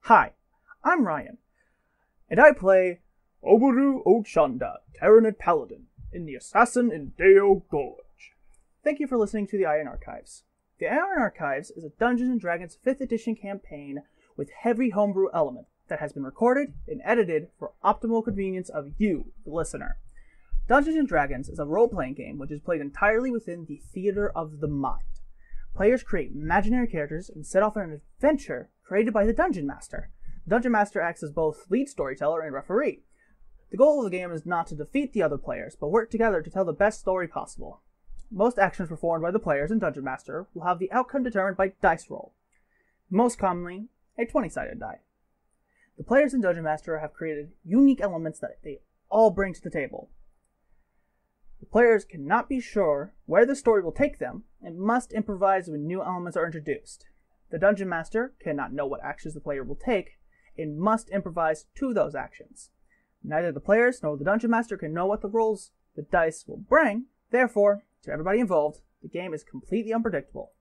Hi, I'm Ryan, and I play Obaru Ochanda, Terranid Paladin, in the Assassin in Dayo Gorge. Thank you for listening to the Iron Archives. The Iron Archives is a Dungeons & Dragons 5th edition campaign with heavy homebrew element that has been recorded and edited for optimal convenience of you, the listener. Dungeons & Dragons is a role-playing game which is played entirely within the theater of the mind. Players create imaginary characters and set off on an adventure created by the Dungeon Master. The Dungeon Master acts as both lead storyteller and referee. The goal of the game is not to defeat the other players, but work together to tell the best story possible. Most actions performed by the players and Dungeon Master will have the outcome determined by dice roll. Most commonly, a 20-sided die. The players and Dungeon Master have created unique elements that they all bring to the table. The players cannot be sure where the story will take them and must improvise when new elements are introduced. The Dungeon Master cannot know what actions the player will take and must improvise to those actions. Neither the players nor the Dungeon Master can know what the rolls the dice will bring. Therefore, to everybody involved, the game is completely unpredictable.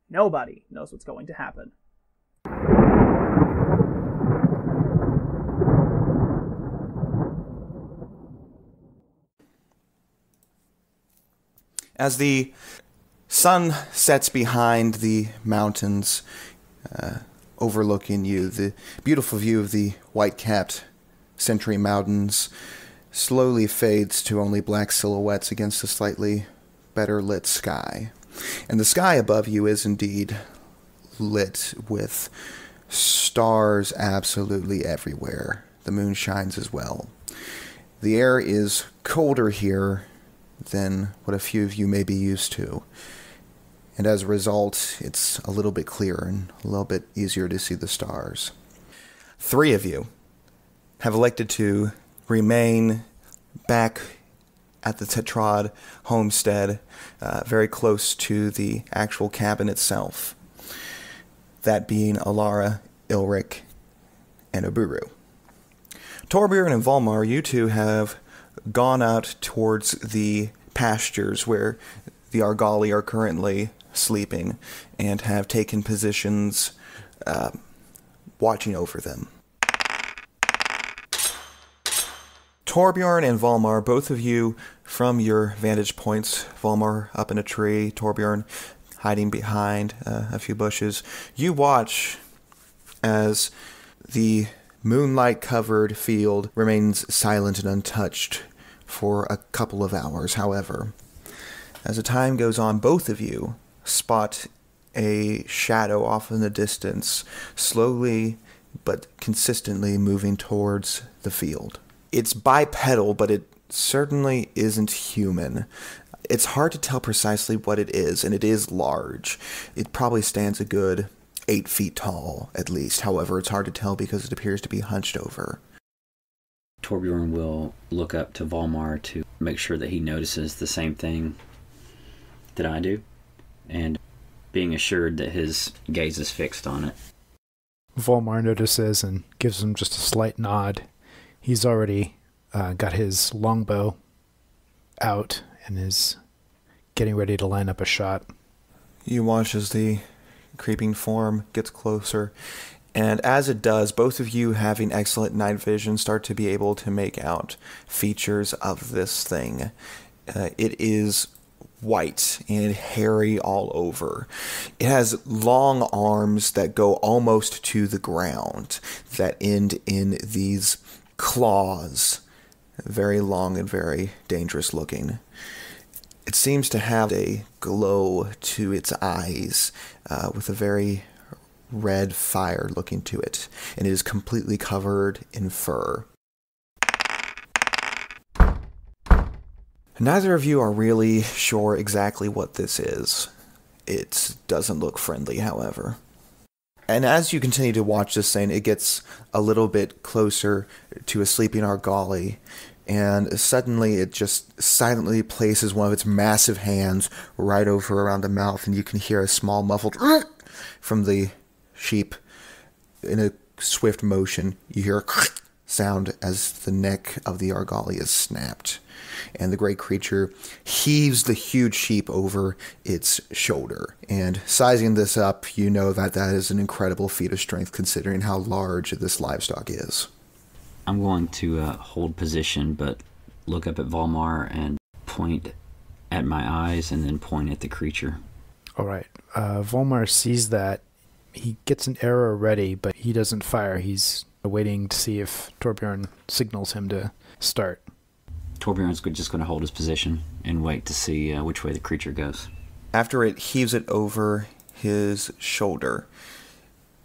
Nobody knows what's going to happen. As the sun sets behind the mountains, overlooking you, the beautiful view of the white-capped Century Mountains slowly fades to only black silhouettes against a slightly better lit sky. And the sky above you is indeed lit with stars absolutely everywhere. The moon shines as well. The air is colder here than what a few of you may be used to. And as a result, it's a little bit clearer and a little bit easier to see the stars. 3 of you have elected to remain back at the Tetrad homestead, very close to the actual cabin itself. That being Alara, Ilric, and Oburu. Torbjorn and Volmar, you two have gone out towards the pastures where the Argali are currently sleeping and have taken positions watching over them. Torbjorn and Volmar, both of you from your vantage points, Volmar up in a tree, Torbjorn hiding behind a few bushes, you watch as the moonlight-covered field remains silent and untouched for a couple of hours. However, as the time goes on, both of you spot a shadow off in the distance, slowly but consistently moving towards the field. It's bipedal, but it certainly isn't human. It's hard to tell precisely what it is, and it is large. It probably stands a good 8 feet tall, at least. However, it's hard to tell because it appears to be hunched over. Torbjorn will look up to Volmar to make sure that he notices the same thing that I do, and being assured that his gaze is fixed on it. Volmar notices and gives him just a slight nod. He's already got his longbow out and is getting ready to line up a shot. You watch as the creeping form gets closer, and as it does, both of you having excellent night vision start to be able to make out features of this thing. It is white and hairy all over. It has long arms that go almost to the ground that end in these claws. Very long and very dangerous looking. It seems to have a glow to its eyes with a very red fire looking to it, and it is completely covered in fur. Neither of you are really sure exactly what this is. It doesn't look friendly, however. And as you continue to watch this thing, it gets a little bit closer to a sleeping Argali, and suddenly it just silently places one of its massive hands right over around the mouth, and you can hear a small muffled from the sheep. In a swift motion, you hear sound as the neck of the Argali is snapped, and the great creature heaves the huge sheep over its shoulder. And sizing this up, you know that that is an incredible feat of strength considering how large this livestock is. I'm going to hold position, but look up at Volmar and point at my eyes and then point at the creature. All right. Volmar sees that. He gets an arrow ready, but he doesn't fire. He's waiting to see if Torbjorn signals him to start. Torbjorn's just going to hold his position and wait to see which way the creature goes. After it heaves it over his shoulder,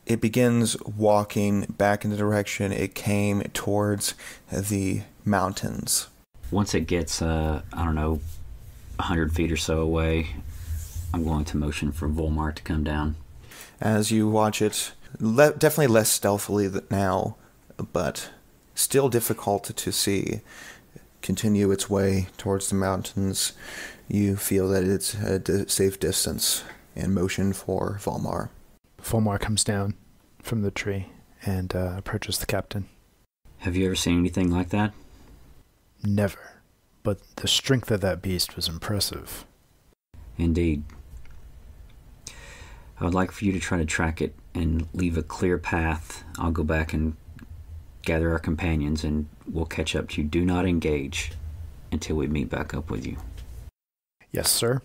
it begins walking back in the direction it came towards the mountains. Once it gets, 100 feet or so away, I'm going to motion for Volmar to come down. As you watch it, definitely less stealthily now, but still difficult to see, continue its way towards the mountains, you feel that it's at a safe distance and motion for Volmar. Volmar comes down from the tree and approaches the captain. Have you ever seen anything like that? Never, but the strength of that beast was impressive. Indeed. I would like for you to try to track it and leave a clear path. I'll go back and gather our companions and we'll catch up to you. Do not engage until we meet back up with you. Yes, sir.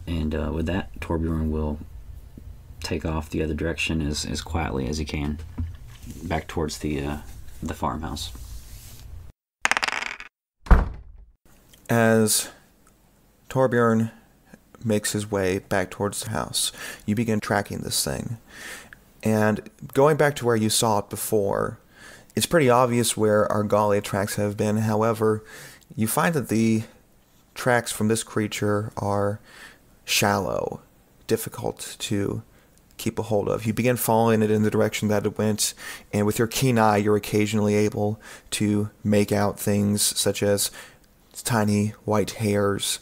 And with that, Torbjorn will take off the other direction as quietly as he can, back towards the farmhouse. As Torbjorn makes his way back towards the house, you begin tracking this thing. And going back to where you saw it before, it's pretty obvious where Argali tracks have been. However, you find that the tracks from this creature are shallow, difficult to keep a hold of. You begin following it in the direction that it went, and with your keen eye, you're occasionally able to make out things such as tiny white hairs,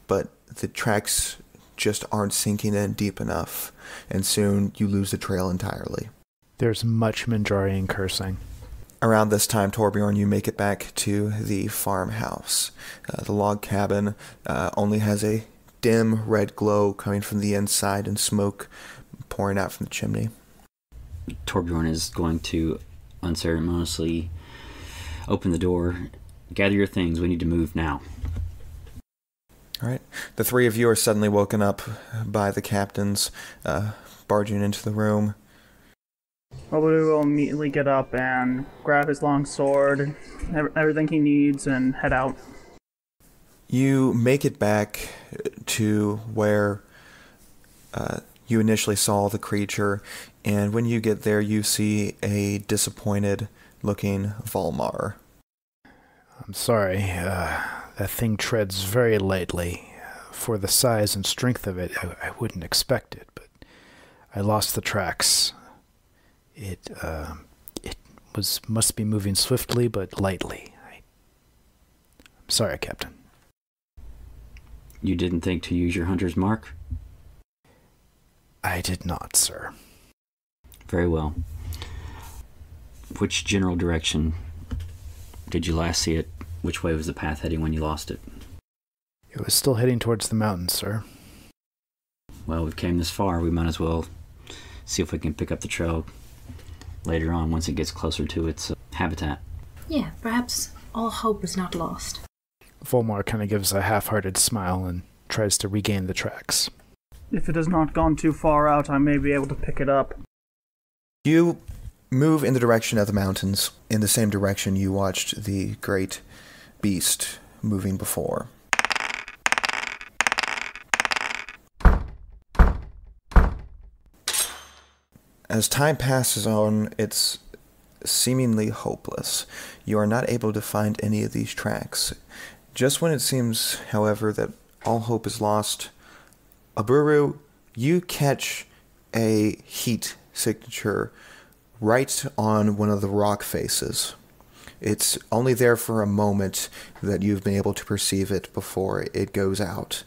but the tracks just aren't sinking in deep enough, and soon you lose the trail entirely. There's much Mindrarian cursing. Around this time, Torbjorn, you make it back to the farmhouse. The log cabin only has a dim red glow coming from the inside and smoke pouring out from the chimney. Torbjorn is going to unceremoniously open the door. Gather your things. We need to move now. All right. The three of you are suddenly woken up by the captains barging into the room. Oboru will immediately get up and grab his long sword, everything he needs, and head out. You make it back to where you initially saw the creature, and when you get there, you see a disappointed-looking Volmar. I'm sorry, that thing treads very lightly. For the size and strength of it, I wouldn't expect it, but I lost the tracks. It must be moving swiftly, but lightly. I'm sorry, Captain. You didn't think to use your hunter's mark? I did not, sir. Very well. Which general direction did you last see it? Which way was the path heading when you lost it? It was still heading towards the mountains, sir. Well, we've came this far. We might as well see if we can pick up the trail later on once it gets closer to its habitat. Yeah, perhaps all hope is not lost. Volmar kind of gives a half-hearted smile and tries to regain the tracks. If it has not gone too far out, I may be able to pick it up. You move in the direction of the mountains, in the same direction you watched the great beast moving before. As time passes on, it's seemingly hopeless. You are not able to find any of these tracks. Just when it seems, however, that all hope is lost, Aburu, you catch a heat signature right on one of the rock faces. It's only there for a moment that you've been able to perceive it before it goes out.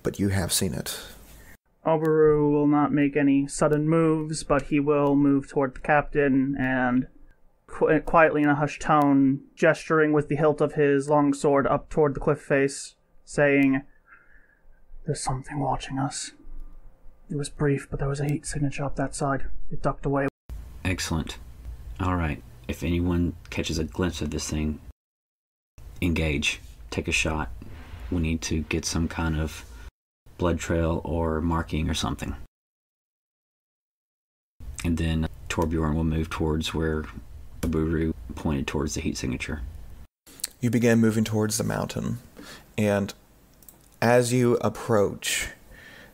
But you have seen it. Oboru will not make any sudden moves, but he will move toward the captain and quietly in a hushed tone, gesturing with the hilt of his long sword up toward the cliff face, saying, "There's something watching us. It was brief, but there was a heat signature up that side. It ducked away." Excellent. All right. If anyone catches a glimpse of this thing, engage. Take a shot. We need to get some kind of blood trail or marking or something. And then Torbjorn will move towards where Oburu pointed towards the heat signature. You begin moving towards the mountain, and as you approach,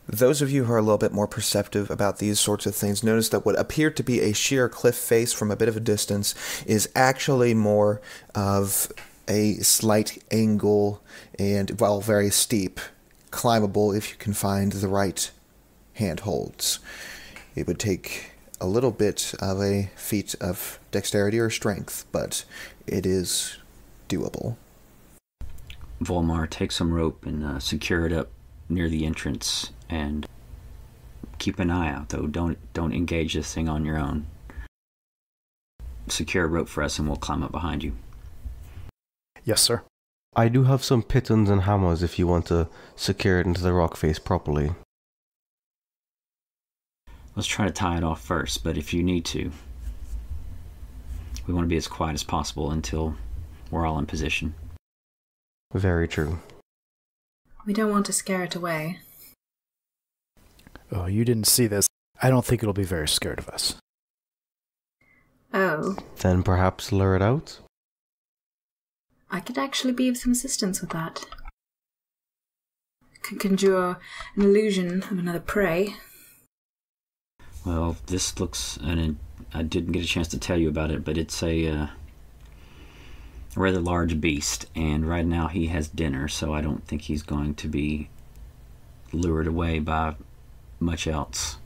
those of you who are a little bit more perceptive about these sorts of things notice that what appeared to be a sheer cliff face from a bit of a distance is actually more of a slight angle and, while very steep, climbable if you can find the right handholds. It would take a little bit of a feat of dexterity or strength, but it is doable. Volmar, take some rope and secure it up near the entrance, and keep an eye out, though. Don't engage this thing on your own. Secure a rope for us and we'll climb up behind you. Yes, sir. I do have some pitons and hammers if you want to secure it into the rock face properly. Let's try to tie it off first, but if you need to, we want to be as quiet as possible until we're all in position. Very true. We don't want to scare it away. Oh, you didn't see this. I don't think it'll be very scared of us. Oh. Then perhaps lure it out? I could actually be of some assistance with that. Could conjure an illusion of another prey. Well, this looks, and I didn't get a chance to tell you about it, but it's a rather large beast, and right now he has dinner, so I don't think he's going to be lured away by much else,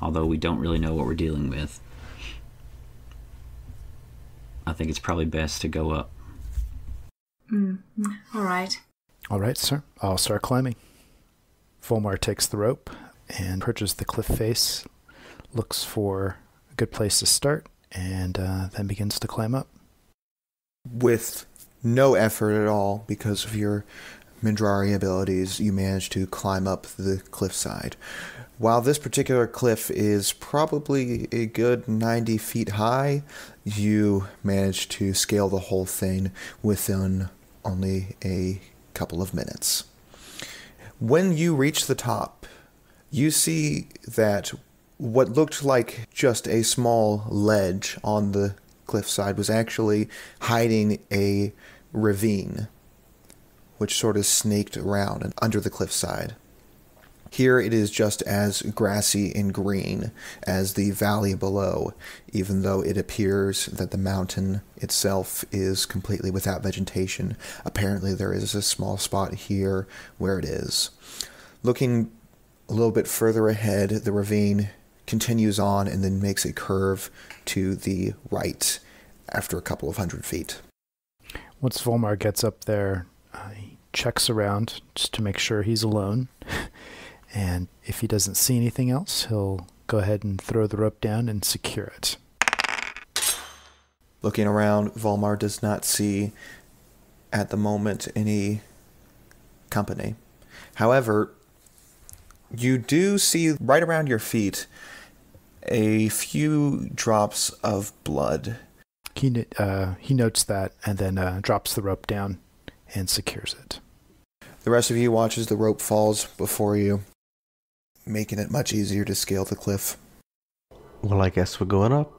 although we don't really know what we're dealing with. I think it's probably best to go up. All right. All right, sir. I'll start climbing. Volmar takes the rope and approaches the cliff face, looks for a good place to start, and then begins to climb up. With no effort at all, because of your Mindrari abilities, you manage to climb up the cliffside. While this particular cliff is probably a good 90 feet high, you manage to scale the whole thing within only a couple of minutes. When you reach the top, you see that what looked like just a small ledge on the cliffside was actually hiding a ravine, which sort of snaked around and under the cliffside. Here it is just as grassy and green as the valley below, even though it appears that the mountain itself is completely without vegetation. Apparently there is a small spot here where it is. Looking a little bit further ahead, the ravine continues on and then makes a curve to the right after a couple of 100 feet. Once Volmar gets up there, he checks around just to make sure he's alone. And if he doesn't see anything else, he'll go ahead and throw the rope down and secure it. Looking around, Volmar does not see, at the moment, any company. However, you do see right around your feet a few drops of blood. He notes that and then drops the rope down and secures it. The rest of you watch as the rope falls before you, making it much easier to scale the cliff. Well, I guess we're going up.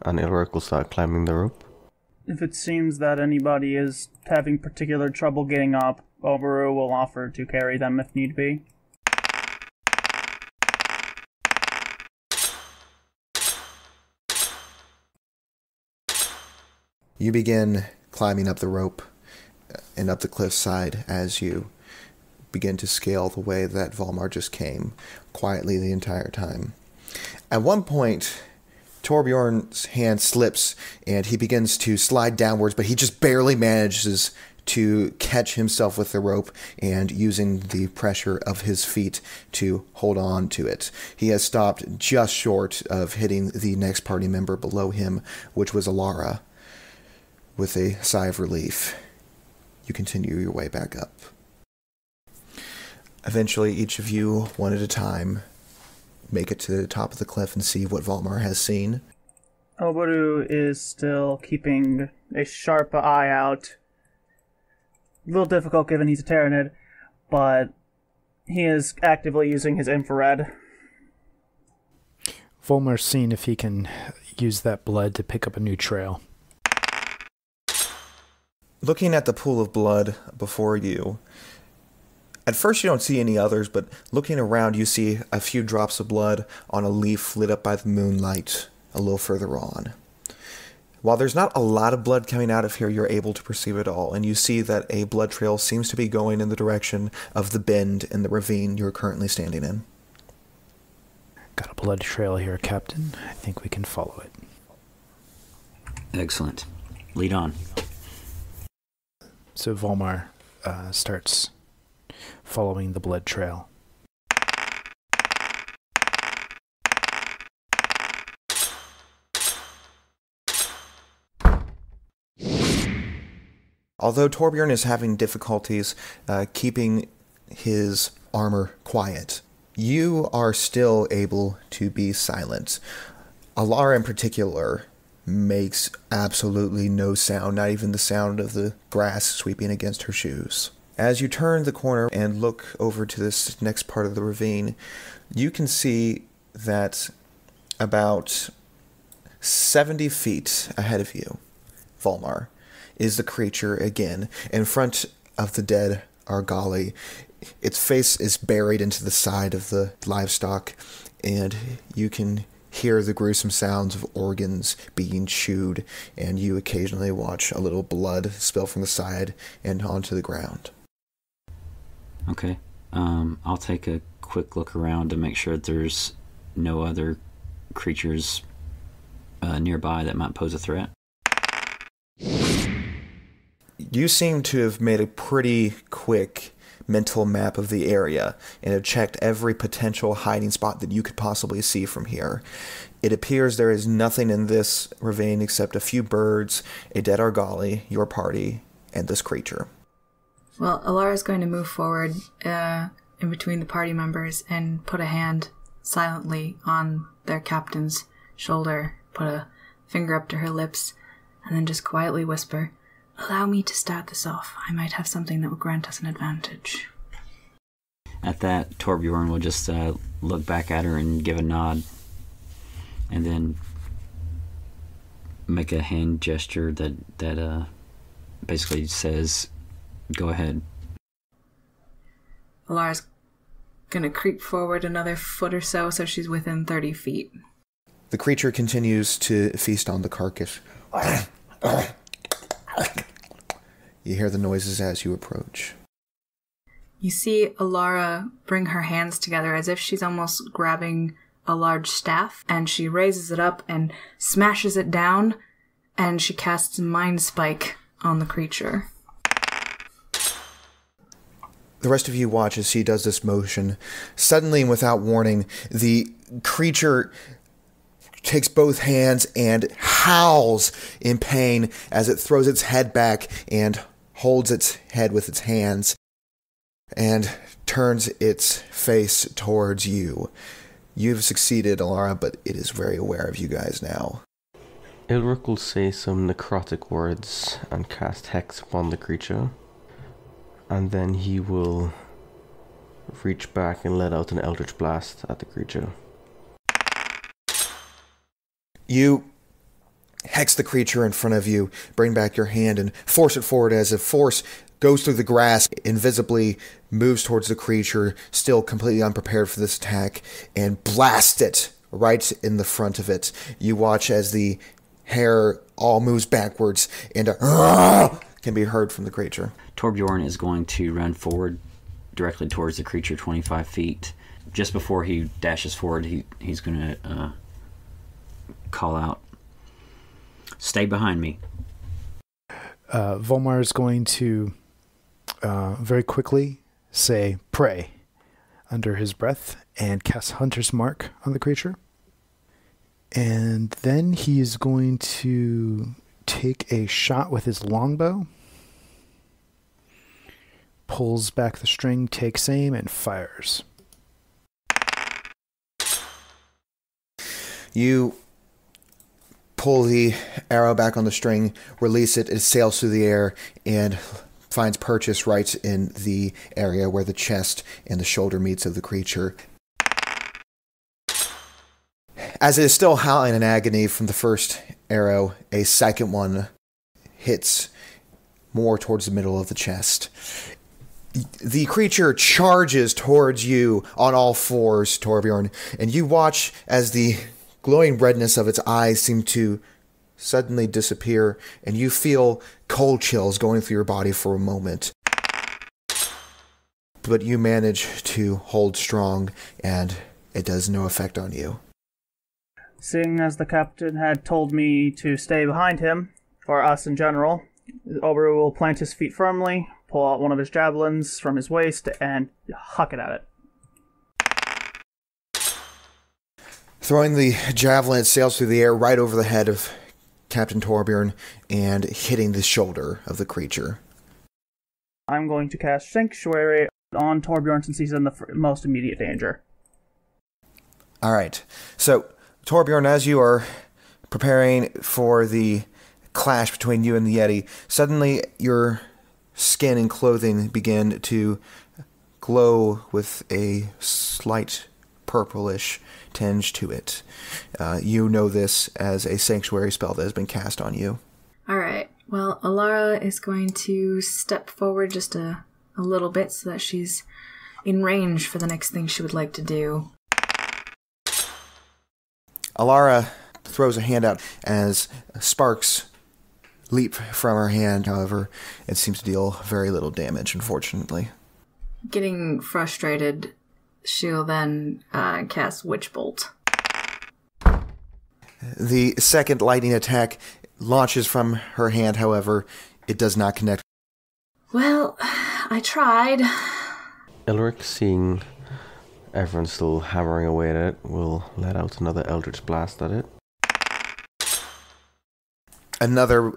And Ilric will start climbing the rope. If it seems that anybody is having particular trouble getting up, Oberu will offer to carry them if need be. You begin climbing up the rope and up the cliffside as you begin to scale the way that Volmar just came, quietly the entire time. At one point, Torbjorn's hand slips and he begins to slide downwards, but he just barely manages to catch himself with the rope and using the pressure of his feet to hold on to it. He has stopped just short of hitting the next party member below him, which was Alara. With a sigh of relief, you continue your way back up. Eventually, each of you, one at a time, make it to the top of the cliff and see what Volmar has seen. Oboru is still keeping a sharp eye out. A little difficult given he's a Tyranid, but he is actively using his infrared. Volmar's seeing if he can use that blood to pick up a new trail. Looking at the pool of blood before you, at first you don't see any others, but looking around you see a few drops of blood on a leaf lit up by the moonlight a little further on. While there's not a lot of blood coming out of here, you're able to perceive it all, and you see that a blood trail seems to be going in the direction of the bend in the ravine you're currently standing in. Got a blood trail here, Captain. I think we can follow it. Excellent. Lead on. So Volmar starts following the blood trail. Although Torbjorn is having difficulties keeping his armor quiet, you are still able to be silent. Alara in particular makes absolutely no sound, not even the sound of the grass sweeping against her shoes. As you turn the corner and look over to this next part of the ravine, you can see that about 70 feet ahead of you, Volmar, is the creature again, in front of the dead Argali. Its face is buried into the side of the livestock, and you can hear the gruesome sounds of organs being chewed, and you occasionally watch a little blood spill from the side and onto the ground. Okay. I'll take a quick look around to make sure that there's no other creatures nearby that might pose a threat. You seem to have made a pretty quick mental map of the area and have checked every potential hiding spot that you could possibly see from here. It appears there is nothing in this ravine except a few birds, a dead Argali, your party, and this creature. Well, Alara's going to move forward in between the party members and put a hand silently on their captain's shoulder, put a finger up to her lips, and then just quietly whisper, "Allow me to start this off. I might have something that will grant us an advantage." At that, Torbjorn will just look back at her and give a nod, and then make a hand gesture that basically says, "Go ahead." Alara's gonna creep forward another foot or so she's within 30 feet. The creature continues to feast on the carcass. You hear the noises as you approach. You see Alara bring her hands together as if she's almost grabbing a large staff, and she raises it up and smashes it down, and she casts Mind Spike on the creature. The rest of you watch as she does this motion. Suddenly and without warning, the creature takes both hands and howls in pain as it throws its head back and holds its head with its hands and turns its face towards you. You've succeeded, Alara, but it is very aware of you guys now. Ilric will say some necrotic words and cast Hex upon the creature. And then he will reach back and let out an Eldritch Blast at the creature. You hex the creature in front of you, bring back your hand, and force it forward as a force goes through the grass, invisibly moves towards the creature, still completely unprepared for this attack, and blast it right in the front of it. You watch as the hair all moves backwards, and a can be heard from the creature. Torbjorn is going to run forward directly towards the creature 25 feet. Just before he dashes forward, he's going to call out, "Stay behind me." Volmar is going to very quickly say pray under his breath and cast Hunter's Mark on the creature. And then he's going to take a shot with his longbow, pulls back the string, takes aim, and fires. You pull the arrow back on the string, release it, it sails through the air, and finds purchase right in the area where the chest and the shoulder meets of the creature. As it is still howling in agony from the first arrow, a second one hits more towards the middle of the chest. The creature charges towards you on all fours, Torbjorn, and you watch as the glowing redness of its eyes seem to suddenly disappear, and you feel cold chills going through your body for a moment. But you manage to hold strong, and it does no effect on you. Seeing as the captain had told me to stay behind him, or us in general, Oberu will plant his feet firmly, pull out one of his javelins from his waist, and huck it at it. Throwing the javelin, it sails through the air right over the head of Captain Torbjorn and hitting the shoulder of the creature. I'm going to cast Sanctuary on Torbjorn since he's in the most immediate danger. Alright, so Torbjorn, as you are preparing for the clash between you and the Yeti, suddenly your skin and clothing begin to glow with a slight purplish tinge to it. You know this as a sanctuary spell that has been cast on you. Alright, well, Alara is going to step forward just a little bit so that she's in range for the next thing she would like to do. Alara throws a hand out as sparks leap from her hand. However, it seems to deal very little damage, unfortunately. Getting frustrated, she'll then cast Witch Bolt. The second lightning attack launches from her hand, however, it does not connect. Well, I tried. Elric, seeing everyone still hammering away at it, will let out another Eldritch Blast at it. Another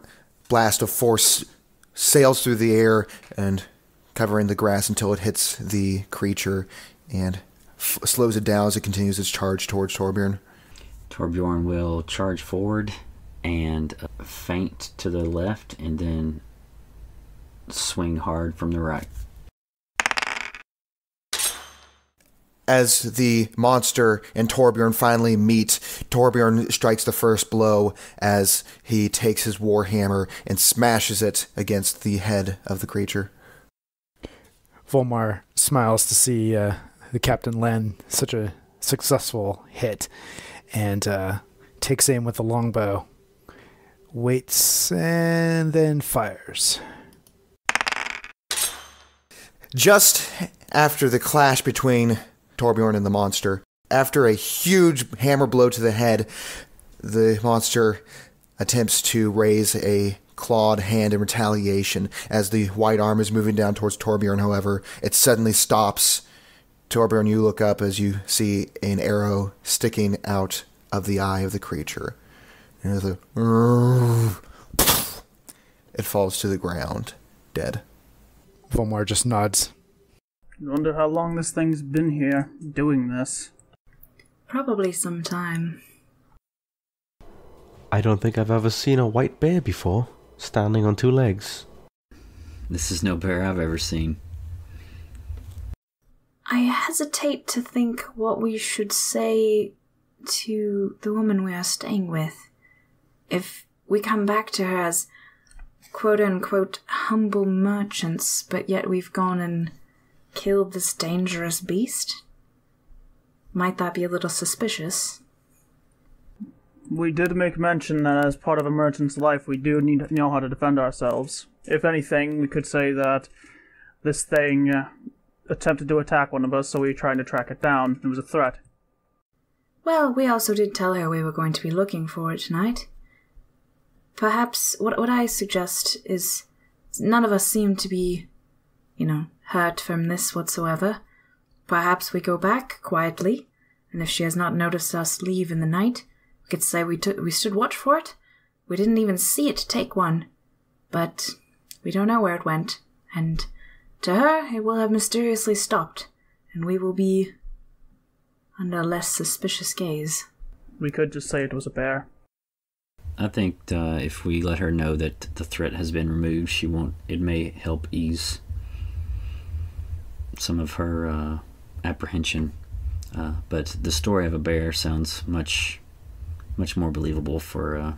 blast of force sails through the air and covering the grass until it hits the creature and slows it down as it continues its charge towards Torbjorn. Torbjorn will charge forward and feint to the left and then swing hard from the right. As the monster and Torbjorn finally meet, Torbjorn strikes the first blow as he takes his warhammer and smashes it against the head of the creature. Volmar smiles to see the captain land such a successful hit and takes aim with the longbow, waits, and then fires. Just after the clash between Torbjorn and the monster, after a huge hammer blow to the head, the monster attempts to raise a clawed hand in retaliation. As the white arm is moving down towards Torbjorn, however, it suddenly stops. Torbjorn, you look up as you see an arrow sticking out of the eye of the creature. And it falls to the ground, dead. Volmar just nods. I wonder how long this thing's been here, doing this. Probably some time. I don't think I've ever seen a white bear before, standing on two legs. This is no bear I've ever seen. I hesitate to think what we should say to the woman we are staying with. If we come back to her as quote-unquote humble merchants, but yet we've gone and killed this dangerous beast? Might that be a little suspicious? We did make mention that as part of a merchant's life, we do need to know how to defend ourselves. If anything, we could say that this thing attempted to attack one of us, so we were trying to track it down. It was a threat. Well, we also did tell her we were going to be looking for it tonight. Perhaps what I suggest is none of us seem to be, hurt from this whatsoever. Perhaps we go back quietly, and if she has not noticed us leave in the night, we could say we stood watch for it. We didn't even see it take one, but we don't know where it went, and to her it will have mysteriously stopped, and we will be under a less suspicious gaze. We could just say it was a bear. I think if we let her know that the threat has been removed, it may help ease some of her apprehension. But the story of a bear sounds much more believable for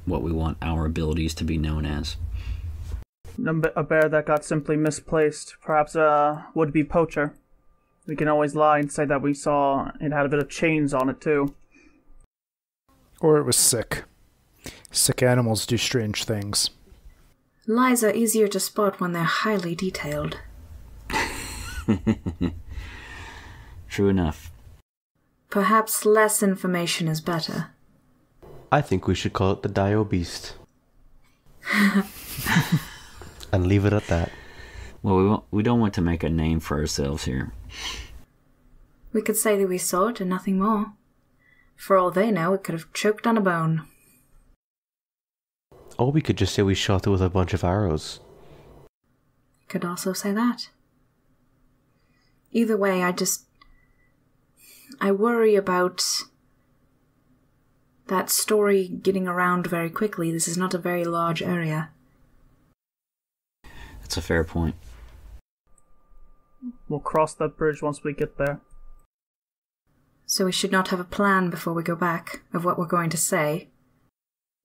what we want our abilities to be known as. A bear that got simply misplaced. Perhaps a would-be poacher. We can always lie and say that we saw it had a bit of chains on it too. Or it was sick. Sick animals do strange things. Lies are easier to spot when they're highly detailed. True enough. Perhaps less information is better. I think we should call it the Dayo Beast. And leave it at that. Well, we don't want to make a name for ourselves here. We could say that we saw it and nothing more. For all they know, it could have choked on a bone. Or we could just say we shot it with a bunch of arrows. Could also say that. Either way, I worry about that story getting around very quickly. This is not a very large area. That's a fair point. We'll cross that bridge once we get there. So we should not have a plan before we go back of what we're going to say.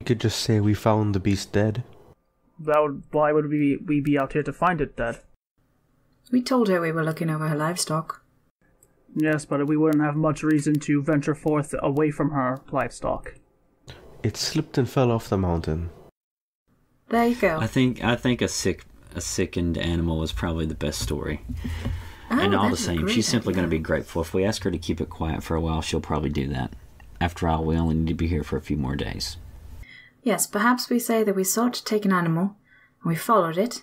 We could just say we found the beast dead. Why would we be out here to find it dead? We told her we were looking over her livestock. Yes, but we wouldn't have much reason to venture forth away from her livestock. It slipped and fell off the mountain. There you go. I think a sickened animal is probably the best story. And all the same, she's simply going to be grateful. If we ask her to keep it quiet for a while, she'll probably do that. After all, we only need to be here for a few more days. Yes, perhaps we say that we sought to take an animal, and we followed it,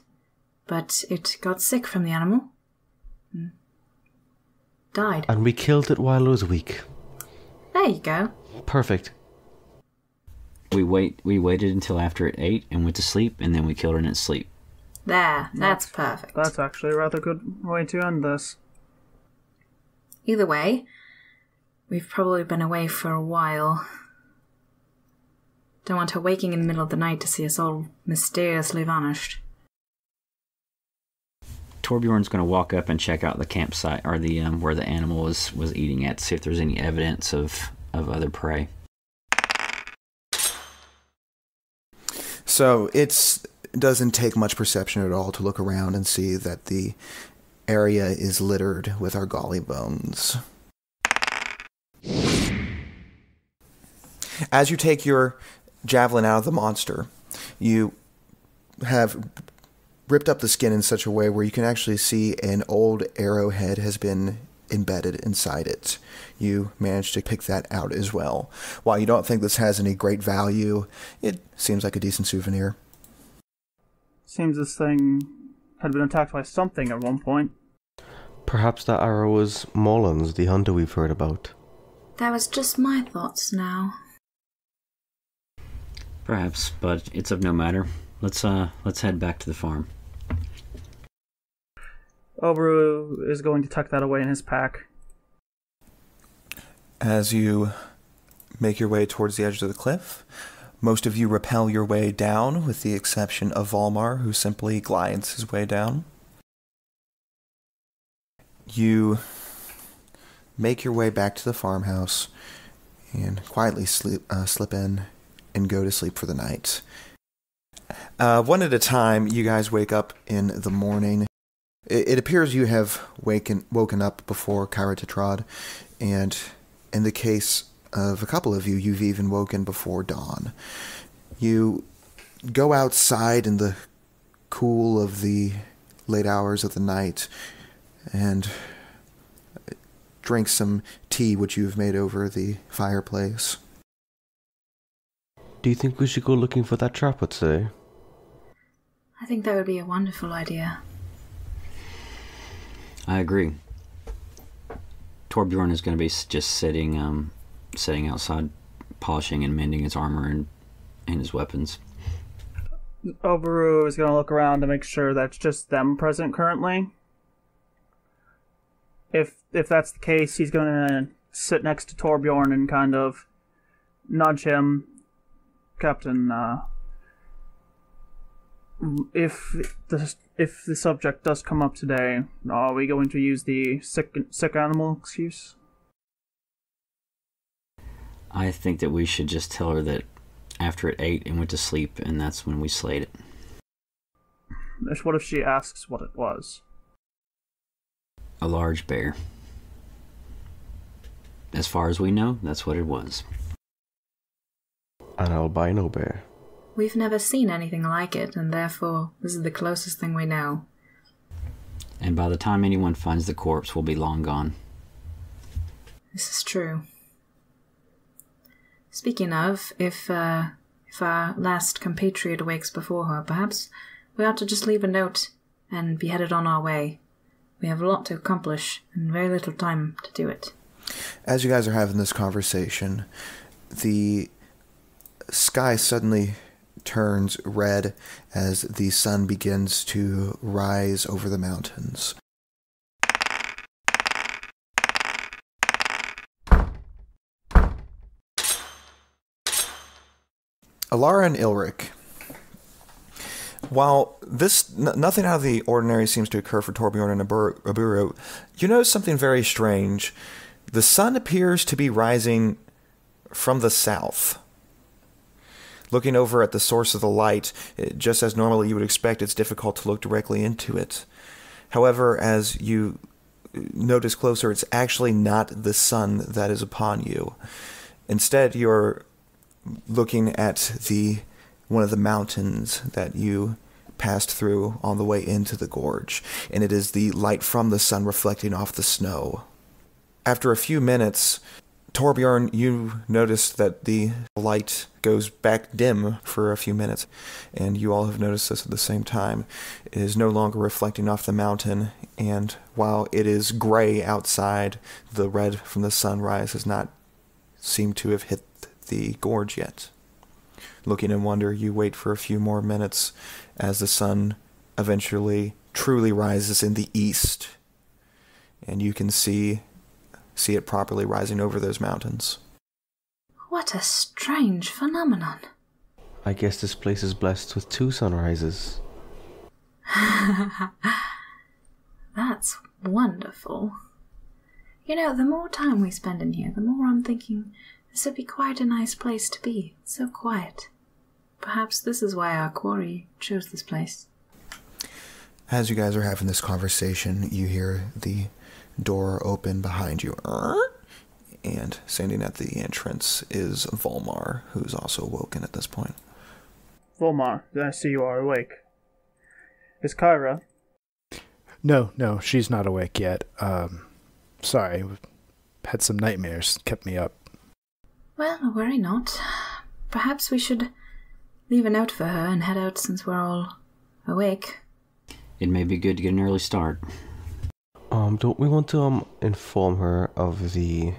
but it got sick from the animal. And died. And we killed it while it was weak. There you go. Perfect. We waited until after it ate and went to sleep, and then we killed her in its sleep. That's perfect. That's actually a rather good way to end this. Either way, we've probably been away for a while. Don't want her waking in the middle of the night to see us all mysteriously vanished. Torbjorn's going to walk up and check out the campsite, or the where the animal was eating at, to see if there's any evidence of other prey. So it doesn't take much perception at all to look around and see that the area is littered with argali bones. As you take your javelin out of the monster, you have ripped up the skin in such a way where you can actually see an old arrowhead has been embedded inside it. You managed to pick that out as well. While you don't think this has any great value, it seems like a decent souvenir. Seems this thing had been attacked by something at one point. Perhaps that arrow was Mullins, the hunter we've heard about. That was just my thoughts now. Perhaps, but it's of no matter. Let's head back to the farm. Oberu is going to tuck that away in his pack. As you make your way towards the edge of the cliff, most of you rappel your way down, with the exception of Volmar, who simply glides his way down. You make your way back to the farmhouse and quietly slip in and go to sleep for the night. One at a time, you guys wake up in the morning. It appears you have woken up before Kyra Tetrad, and in the case of a couple of you, you've even woken before dawn. You go outside in the cool of the late hours of the night and drink some tea which you've made over the fireplace. Do you think we should go looking for that trap, let's say? I think that would be a wonderful idea. I agree. Torbjorn is going to be just sitting outside, polishing and mending his armor and his weapons. Obaru is going to look around to make sure that's just them present currently. If that's the case, he's going to sit next to Torbjorn and kind of nudge him. Captain, if the subject does come up today, are we going to use the sick animal excuse? I think that we should just tell her that after it ate and went to sleep, and that's when we slayed it. What if she asks what it was? A large bear. As far as we know, that's what it was. An albino bear. We've never seen anything like it, and therefore this is the closest thing we know. And by the time anyone finds the corpse, we'll be long gone. This is true. Speaking of, if our last compatriot wakes before her, perhaps we ought to just leave a note and be headed on our way. We have a lot to accomplish and very little time to do it. As you guys are having this conversation, the sky suddenly turns red as the sun begins to rise over the mountains. Alara and Ilric. While nothing out of the ordinary seems to occur for Torbjorn and Aburu, you notice something very strange. The sun appears to be rising from the south. Looking over at the source of the light, just as normally you would expect, it's difficult to look directly into it. However, as you notice closer, it's actually not the sun that is upon you. Instead, you're looking at one of the mountains that you passed through on the way into the gorge, and it is the light from the sun reflecting off the snow. After a few minutes, Torbjorn, you notice that the light goes back dim for a few minutes, and you all have noticed this at the same time. It is no longer reflecting off the mountain, and while it is gray outside, the red from the sunrise has not seemed to have hit the gorge yet. Looking in wonder, you wait for a few more minutes as the sun eventually truly rises in the east, and you can see it properly rising over those mountains. What a strange phenomenon. I guess this place is blessed with 2 sunrises. That's wonderful. You know, the more time we spend in here, the more I'm thinking this would be quite a nice place to be. It's so quiet. Perhaps this is why our quarry chose this place. As you guys are having this conversation, you hear the door open behind you. And standing at the entrance is Volmar, who's also woken at this point. Volmar, I see you are awake. Is Kyra? No, she's not awake yet. Sorry, had some nightmares, kept me up. Well, worry not. Perhaps we should leave a note for her and head out since we're all awake. It may be good to get an early start. Don't we want to inform her of the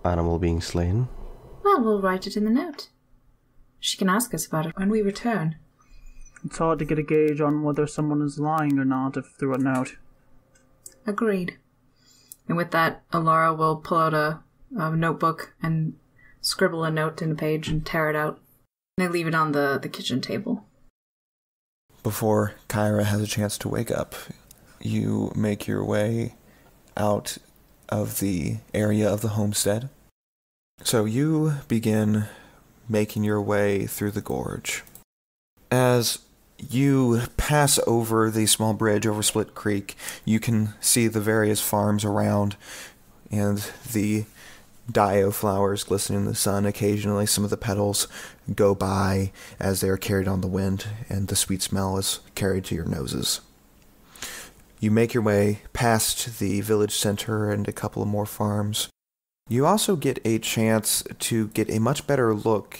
animal being slain? Well, we'll write it in the note. She can ask us about it when we return. It's hard to get a gauge on whether someone is lying or not through a note. Agreed. And with that, Alara will pull out a notebook and scribble a note in a page and tear it out. They leave it on the kitchen table. Before Kyra has a chance to wake up, you make your way out of the area of the homestead. So you begin making your way through the gorge. As you pass over the small bridge over Split Creek, you can see the various farms around and the Dayo flowers glistening in the sun. Occasionally some of the petals go by as they are carried on the wind, and the sweet smell is carried to your noses. You make your way past the village center and a couple of more farms. You also get a chance to get a much better look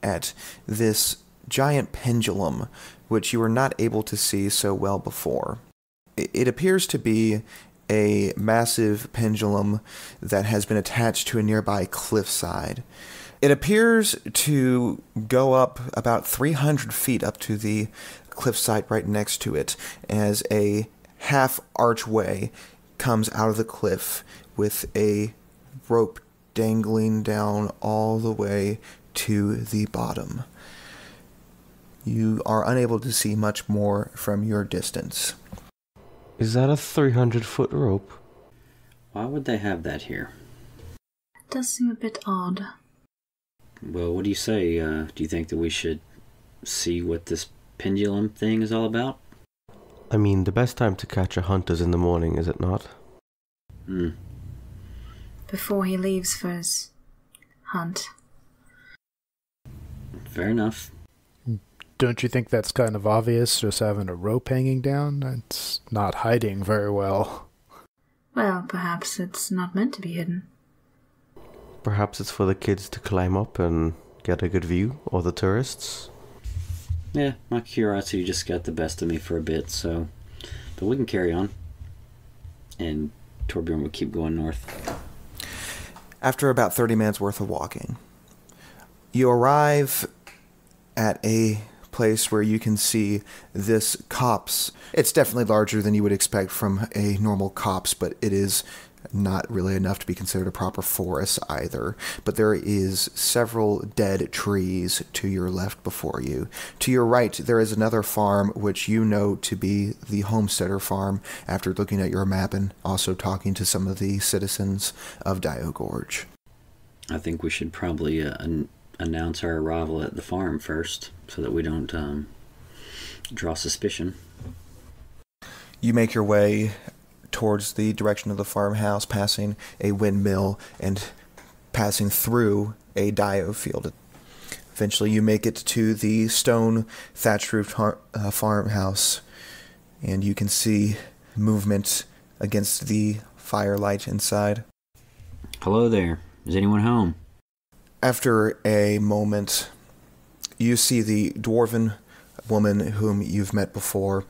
at this giant pendulum, which you were not able to see so well before. It appears to be a massive pendulum that has been attached to a nearby cliffside. It appears to go up about 300 feet up to the cliffside right next to it, as a half archway comes out of the cliff with a rope dangling down all the way to the bottom. You are unable to see much more from your distance. Is that a 300-foot rope? Why would they have that here? It does seem a bit odd. Well, what do you say? Do you think that we should see what this pendulum thing is all about? I mean, the best time to catch a hunt is in the morning, is it not? Before he leaves for his hunt. Fair enough. Don't you think that's kind of obvious, just having a rope hanging down? It's not hiding very well. Well, perhaps it's not meant to be hidden. Perhaps it's for the kids to climb up and get a good view, or the tourists? Yeah, my curiosity just got the best of me for a bit, so... But we can carry on. And Torbjorn will keep going north. After about 30 minutes worth of walking, you arrive at a place where you can see this copse. It's definitely larger than you would expect from a normal copse, but it is not really enough to be considered a proper forest either. But there is several dead trees to your left before you. To your right, there is another farm which you know to be the Homesteader farm after looking at your map and also talking to some of the citizens of Dayo Gorge. I think we should probably announce our arrival at the farm first, so that we don't draw suspicion. You make your way towards the direction of the farmhouse, passing a windmill and passing through a Dayo field. Eventually you make it to the stone thatched roof farmhouse, and you can see movement against the firelight inside. Hello there. Is anyone home? After a moment, you see the dwarven woman whom you've met before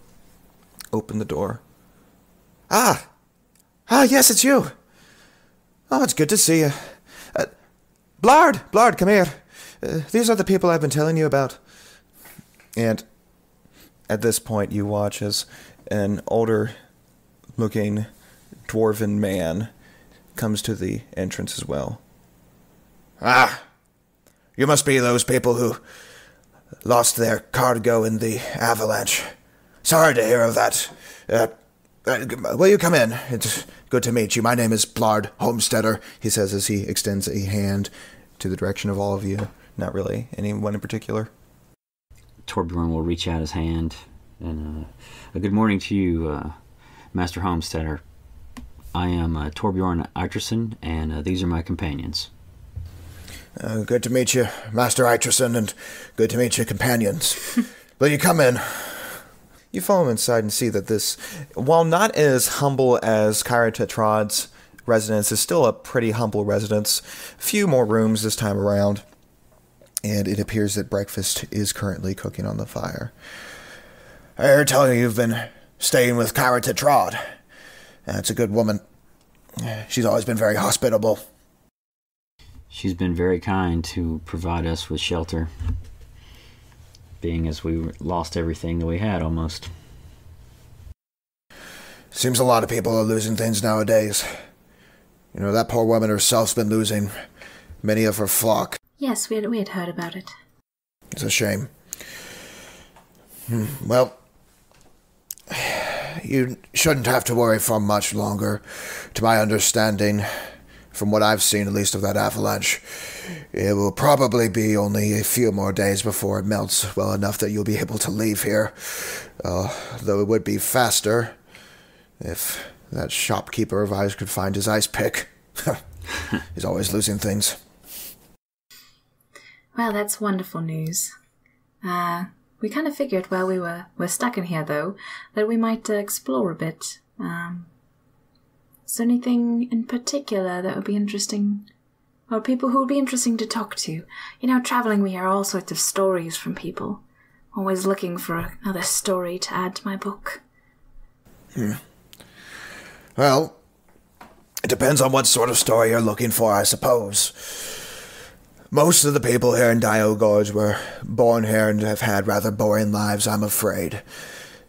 open the door. Ah, yes, it's you. Oh, it's good to see you. Blard, come here. These are the people I've been telling you about. And at this point, you watch as an older-looking dwarven man comes to the entrance as well. Ah, you must be those people who lost their cargo in the avalanche. Sorry to hear of that. Will you come in? It's good to meet you. My name is Blard Homesteader, he says as he extends a hand to the direction of all of you. Not really anyone in particular. Torbjorn will reach out his hand, and a good morning to you, Master Homesteader. I am Torbjorn Eitreson, and these are my companions. Good to meet you, Master Eitreson, and good to meet you, companions. Will you come in? You follow him inside and see that this, while not as humble as Kyra Tetrad's residence, is still a pretty humble residence. A few more rooms this time around, and it appears that breakfast is currently cooking on the fire. I heard tell you you've been staying with Kyra Tetrad. That's a good woman. She's always been very hospitable. She's been very kind to provide us with shelter, being as we lost everything that we had almost. Seems a lot of people are losing things nowadays. You know, that poor woman herself's been losing many of her flock. Yes, we had heard about it. It's a shame. Well, you shouldn't have to worry for much longer. To my understanding, from what I've seen at least of that avalanche, it will probably be only a few more days before it melts well enough that you'll be able to leave here. Though it would be faster if that shopkeeper of ours could find his ice pick. He's always losing things. Well, that's wonderful news. We kind of figured while we're stuck in here, though, that we might explore a bit. Is there anything in particular that would be interesting? Or people who would be interesting to talk to? You know, traveling, we hear all sorts of stories from people. Always looking for another story to add to my book. Well, it depends on what sort of story you're looking for, I suppose. Most of the people here in Dayo Gorge were born here and have had rather boring lives, I'm afraid.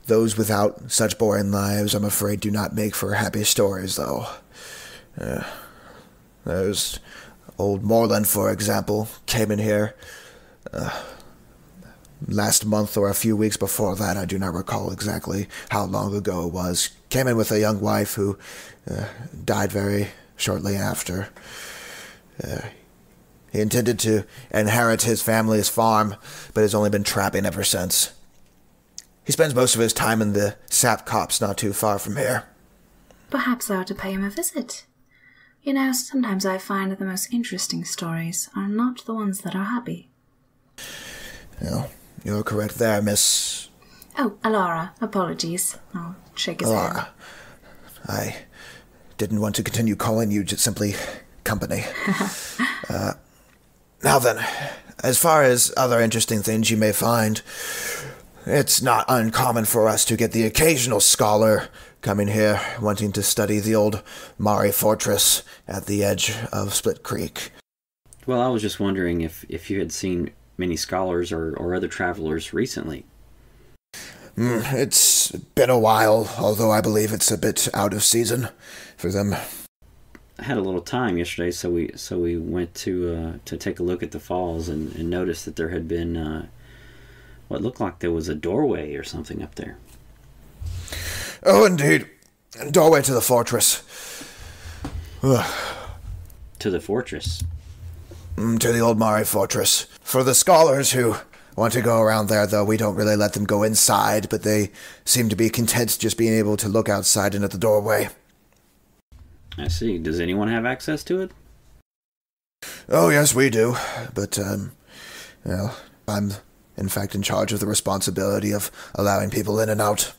Those without such boring lives, I'm afraid, do not make for happy stories, though. There's old Moreland, for example, came in here last month or a few weeks before that. I do not recall exactly how long ago it was. Came in with a young wife who died very shortly after. He intended to inherit his family's farm, but has only been trapping ever since. He spends most of his time in the sap copse not too far from here. Perhaps I ought to pay him a visit. You know, sometimes I find that the most interesting stories are not the ones that are happy. Well, you're correct there, Miss... Oh, Alara. Apologies. I'll shake his hand. Alara. I didn't want to continue calling you just simply company. Now then, as far as other interesting things you may find, it's not uncommon for us to get the occasional scholar coming here wanting to study the old Mari Fortress at the edge of Split Creek. Well, I was just wondering if you had seen many scholars or other travelers recently. It's been a while, although I believe it's a bit out of season for them. I had a little time yesterday, so we went to take a look at the falls and noticed that there had been what looked like there was a doorway or something up there. Oh, indeed. Doorway to the fortress. To the fortress? To the old Mari Fortress. For the scholars who want to go around there, though, we don't really let them go inside, but they seem to be content just being able to look outside and at the doorway. I see. Does anyone have access to it? Oh, yes, we do. But, well, I'm, in fact, in charge of the responsibility of allowing people in and out.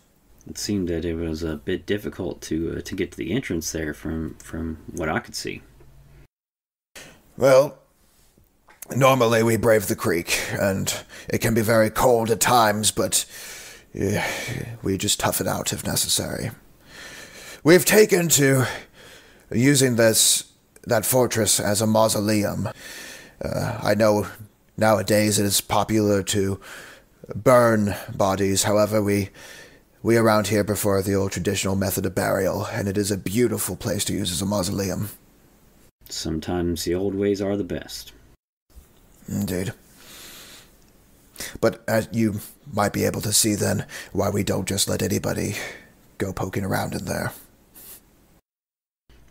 It seemed that it was a bit difficult to get to the entrance there from what I could see. Well, normally we brave the creek, and it can be very cold at times, but we just tough it out if necessary. We've taken to using that fortress as a mausoleum. I know nowadays it is popular to burn bodies. However, we around here prefer the old traditional method of burial, and it is a beautiful place to use as a mausoleum. Sometimes the old ways are the best. Indeed. But as you might be able to see then, why we don't just let anybody go poking around in there.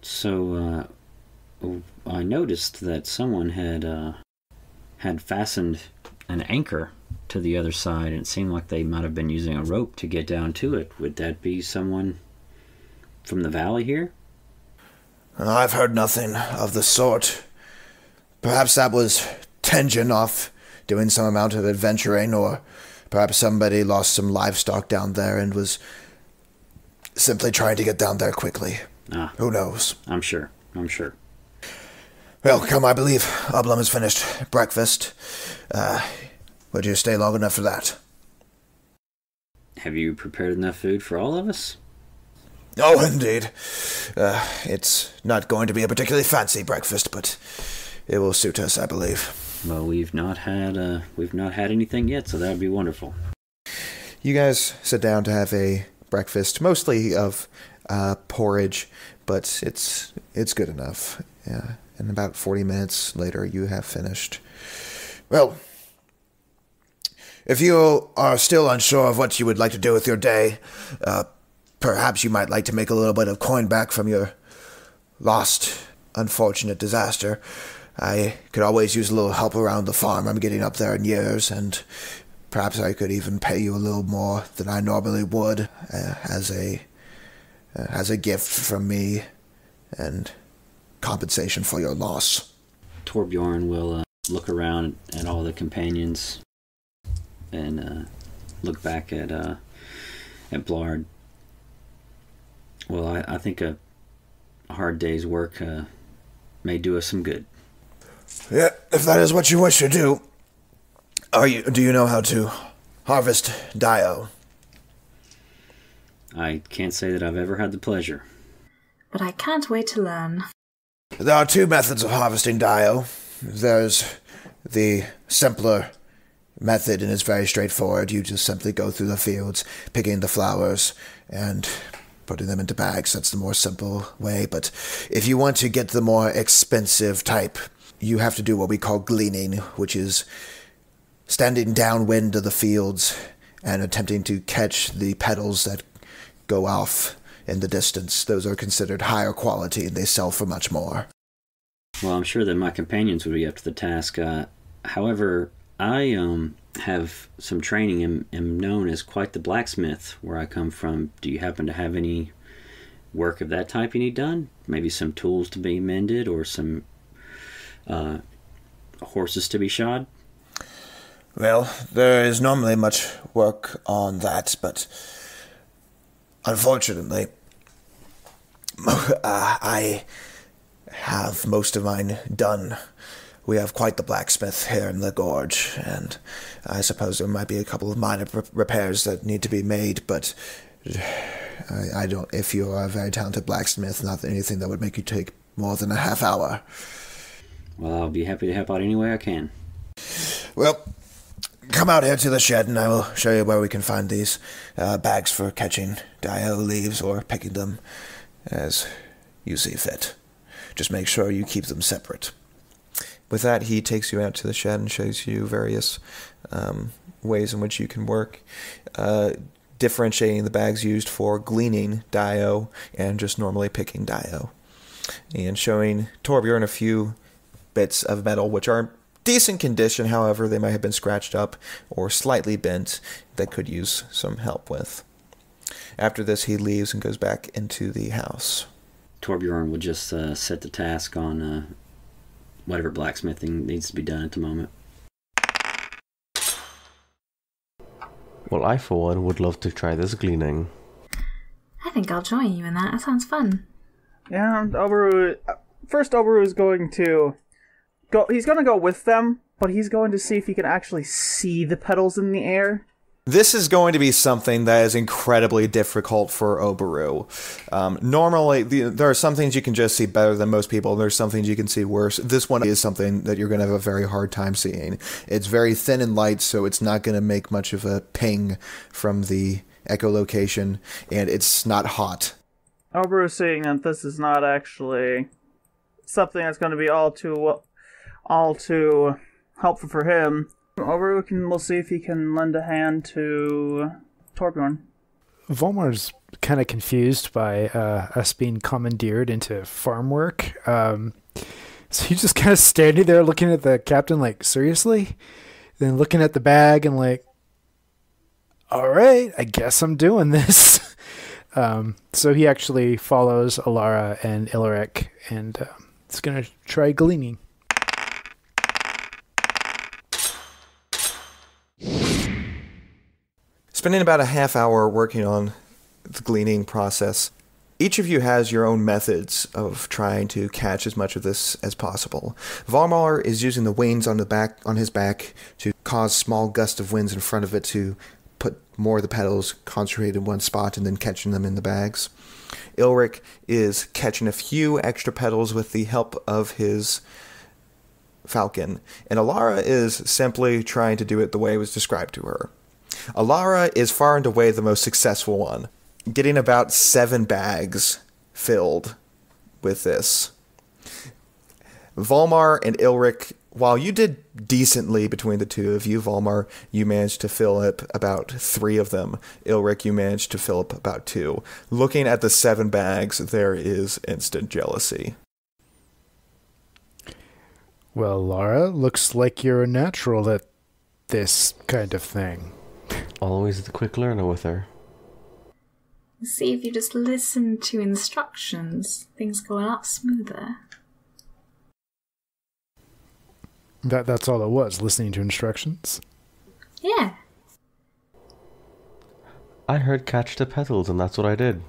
So, I noticed that someone had fastened an anchor to the other side, and it seemed like they might have been using a rope to get down to it. Would that be someone from the valley here? I've heard nothing of the sort. Perhaps that was Tenjin off doing some amount of adventuring, or perhaps somebody lost some livestock down there and was simply trying to get down there quickly. Who knows? I'm sure. Well, come, I believe Oblum has finished breakfast. Would you stay long enough for that? Have you prepared enough food for all of us? Oh, indeed. It's not going to be a particularly fancy breakfast, but it will suit us, I believe. Well, we've not had anything yet, so that would be wonderful. You guys sit down to have a breakfast, mostly of porridge, but it's good enough. Yeah. And about 40 minutes later, you have finished. Well, if you are still unsure of what you would like to do with your day, perhaps you might like to make a little bit of coin back from your lost, unfortunate disaster. I could always use a little help around the farm. I'm getting up there in years, and perhaps I could even pay you a little more than I normally would as a gift from me and compensation for your loss. Torbjorn will look around at all the companions and look back at Blard. Well, I think a hard day's work may do us some good. Yeah, if that is what you wish to do. Do you know how to harvest Dayo? I can't say that I've ever had the pleasure. But I can't wait to learn. There are two methods of harvesting Dayo. There's the simpler method, and it's very straightforward. You just simply go through the fields, picking the flowers, and putting them into bags. That's the more simple way. But if you want to get the more expensive type, you have to do what we call gleaning, which is standing downwind of the fields and attempting to catch the petals that go off in the distance. Those are considered higher quality, and they sell for much more. Well, I'm sure that my companions would be up to the task. However, I have some training and am known as quite the blacksmith where I come from. Do you happen to have any work of that type you need done? Maybe some tools to be mended or some horses to be shod? Well, there is normally much work on that, but unfortunately, I have most of mine done. We have quite the blacksmith here in the Gorge, and I suppose there might be a couple of minor repairs that need to be made, but I don't. If you are a very talented blacksmith, not anything that would make you take more than a half hour. Well, I'll be happy to help out any way I can. Well, come out here to the shed, and I will show you where we can find these bags for catching Dayo leaves or picking them as you see fit. Just make sure you keep them separate. With that, he takes you out to the shed and shows you various ways in which you can work, differentiating the bags used for gleaning Dayo and just normally picking Dayo, and showing Torbjorn a few bits of metal which are decent condition. However, they might have been scratched up or slightly bent that could use some help with. After this, he leaves and goes back into the house. Torbjorn will just set the task on whatever blacksmithing needs to be done at the moment. Well, I for one would love to try this gleaning. I think I'll join you in that. That sounds fun. Yeah, Oberu is going to go. He's going to go with them, but he's going to see if he can actually see the petals in the air. This is going to be something that is incredibly difficult for Oberu. Normally, there are some things you can just see better than most people. There's some things you can see worse. This one is something that you're going to have a very hard time seeing. It's very thin and light, so it's not going to make much of a ping from the echolocation, and it's not hot. Oberu is seeing that this is not actually something that's going to be all too helpful for him. We'll see if he can lend a hand to Torbjorn. Volmar's kind of confused by us being commandeered into farm work. So he's just kind of standing there looking at the captain like, seriously? Then looking at the bag and like, all right, I guess I'm doing this. So he actually follows Alara and Ilaric and is going to try gleaning. Spending about a half hour working on the gleaning process, each of you has your own methods of trying to catch as much of this as possible. Volmar is using the wings on his back to cause small gusts of winds in front of it to put more of the petals concentrated in one spot and then catching them in the bags. Ilric is catching a few extra petals with the help of his falcon, and Alara is simply trying to do it the way it was described to her. Alara is far and away the most successful one, getting about 7 bags filled with this. Volmar and Ilric, while you did decently between the two of you, Volmar, you managed to fill up about 3 of them. Ilric, you managed to fill up about 2. Looking at the 7 bags, there is instant jealousy. Well, Lara, looks like you're a natural at this kind of thing. Always the quick learner with her. See, if you just listen to instructions, things go a lot smoother. That's all it was, listening to instructions? Yeah. I heard catch the petals, and that's what I did.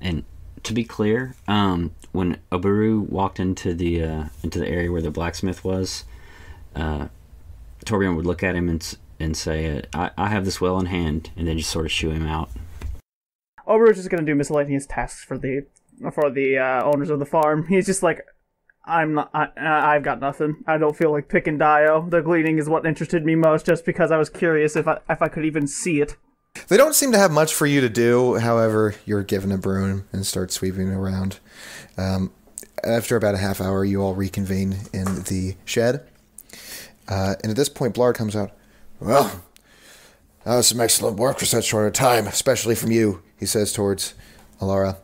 And to be clear, when Oberu walked into the area where the blacksmith was, Torbjorn would look at him and say, I have this well in hand, and then just sort of shoo him out. Oberu's just gonna do miscellaneous tasks for the owners of the farm. He's just like, I've got nothing. I don't feel like picking Dayo. The gleaning is what interested me most, just because I was curious if I could even see it. They don't seem to have much for you to do. However, you're given a broom and start sweeping around. After about a half hour, you all reconvene in the shed. And at this point, Blard comes out. Well, that was some excellent work for such short a time, especially from you, He says towards Alara.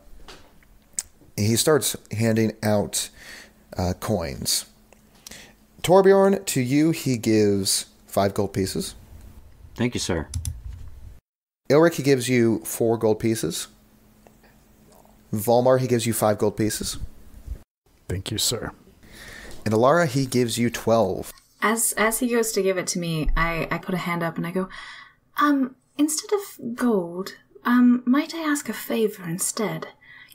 He starts handing out coins. Torbjorn, to you, he gives 5 gold pieces. Thank you, sir. Ilric, he gives you 4 gold pieces. Volmar, he gives you 5 gold pieces. Thank you, sir. And Alara, he gives you 12. As he goes to give it to me, I put a hand up and I go, instead of gold, might I ask a favor instead?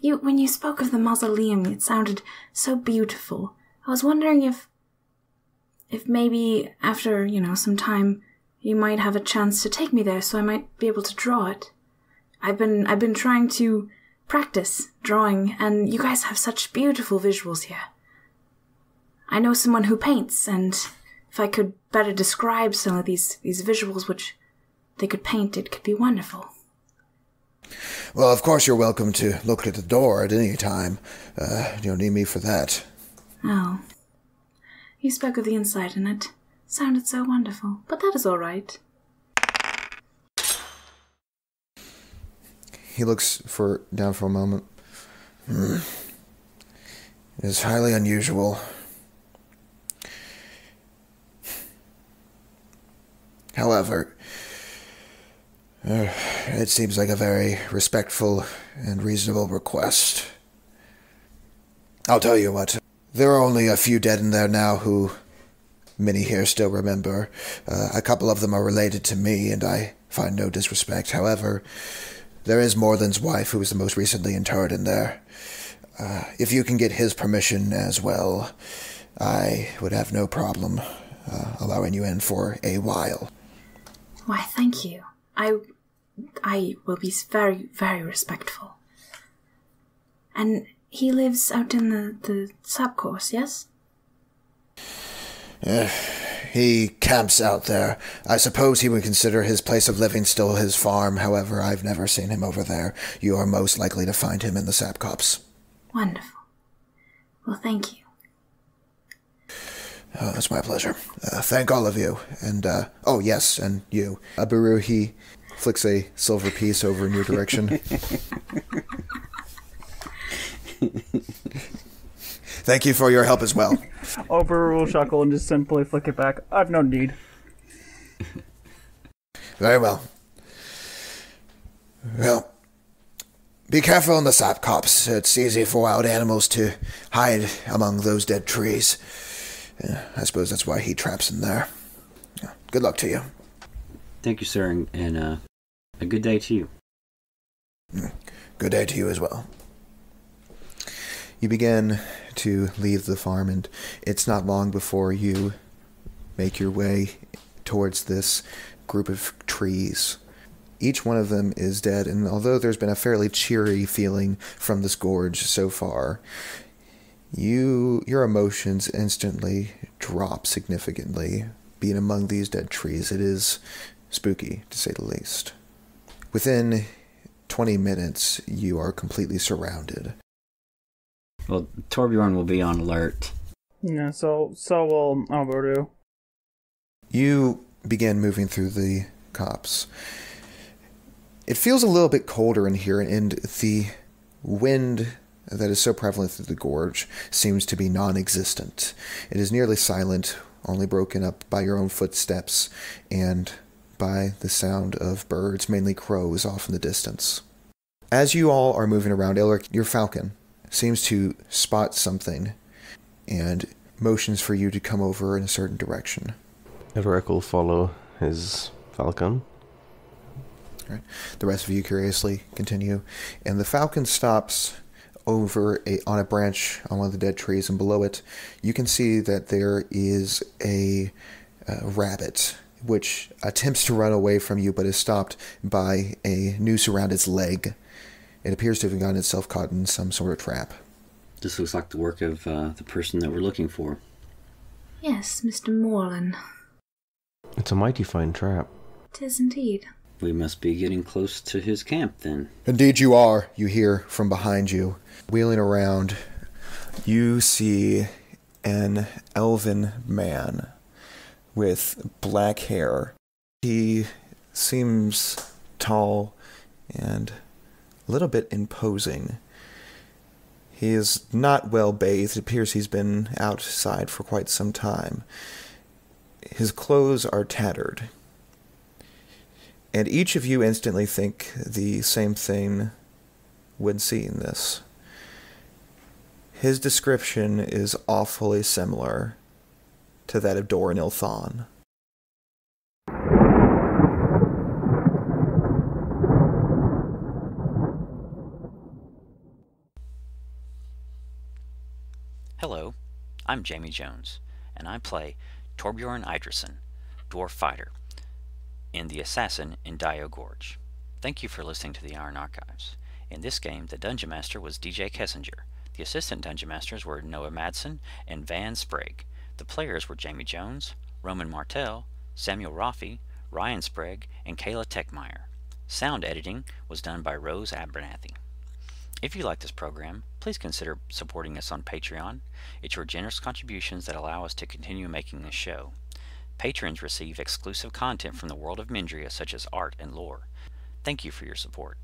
When you spoke of the mausoleum, it sounded so beautiful. I was wondering if maybe after, some time, you might have a chance to take me there so I might be able to draw it. I've been trying to practice drawing, and you guys have such beautiful visuals here. I know someone who paints, and if I could better describe some of these visuals which they could paint, it could be wonderful. Well, of course you're welcome to look at the door at any time. You don't need me for that. Oh. You spoke of the inside, and it sounded so wonderful, but that is all right. He looks down for a moment. It is highly unusual. However, it seems like a very respectful and reasonable request. I'll tell you what, there are only a few dead in there now who many here still remember. A couple of them are related to me, and I find no disrespect. However, there is Morland's wife, who was the most recently interred in there. If you can get his permission as well, I would have no problem allowing you in for a while. Why, thank you. I will be very, very respectful. And he lives out in the subcourse, yes? He camps out there. I suppose he would consider his place of living still his farm. However, I've never seen him over there. You are most likely to find him in the sap copse. Wonderful. Well, thank you. Oh, it's my pleasure. Thank all of you. And, oh, yes, and you. Abaru, he flicks a silver piece over in your direction. Thank you for your help as well. Oberu will chuckle and just simply flick it back. I've no need. Very well. Well, be careful in the sap copse. It's easy for wild animals to hide among those dead trees. I suppose that's why he traps in there. Good luck to you. Thank you, sir, and a good day to you. Good day to you as well. You begin to leave the farm, and it's not long before you make your way towards this group of trees. Each one of them is dead, and although there's been a fairly cheery feeling from this gorge so far, your emotions instantly drop significantly being among these dead trees. It is spooky, to say the least. Within 20 minutes, you are completely surrounded. Well, Torbjorn will be on alert. Yeah, so will Oberu. You begin moving through the copse. It feels a little bit colder in here, and the wind that is so prevalent through the gorge seems to be non-existent. It is nearly silent, only broken up by your own footsteps and by the sound of birds, mainly crows, off in the distance. As you all are moving around, Elric, your falcon seems to spot something and motions for you to come over in a certain direction. Elric will follow his falcon. Right. The rest of you curiously continue, and the falcon stops on a branch on one of the dead trees, and below it you can see that there is a rabbit, which attempts to run away from you but is stopped by a noose around its leg. It appears to have gotten itself caught in some sort of trap. This looks like the work of the person that we're looking for. Yes, Mr. Morland. It's a mighty fine trap. 'Tis indeed. We must be getting close to his camp, then. Indeed you are, you hear from behind you. Wheeling around, you see an elven man with black hair. He seems tall and a little bit imposing. He is not well bathed. It appears he's been outside for quite some time. His clothes are tattered. And each of you instantly think the same thing when seeing this. His description is awfully similar to that of Doran Ilthon. Hello, I'm Jamie Jones, and I play Torbjorn Idrison, Dwarf Fighter, in The Assassin in Dayo Gorge. Thank you for listening to the Iron Archives. In this game, the Dungeon Master was DJ Kessinger. The Assistant Dungeon Masters were Noah Madsen and Van Sprague. The players were Jamie Jones, Roman Martell, Samuel Rafi, Ryan Sprague, and Kayla Techmeyer. Sound editing was done by Rose Abernathy. If you like this program, please consider supporting us on Patreon. It's your generous contributions that allow us to continue making this show. Patrons receive exclusive content from the world of Mindria, such as art and lore. Thank you for your support.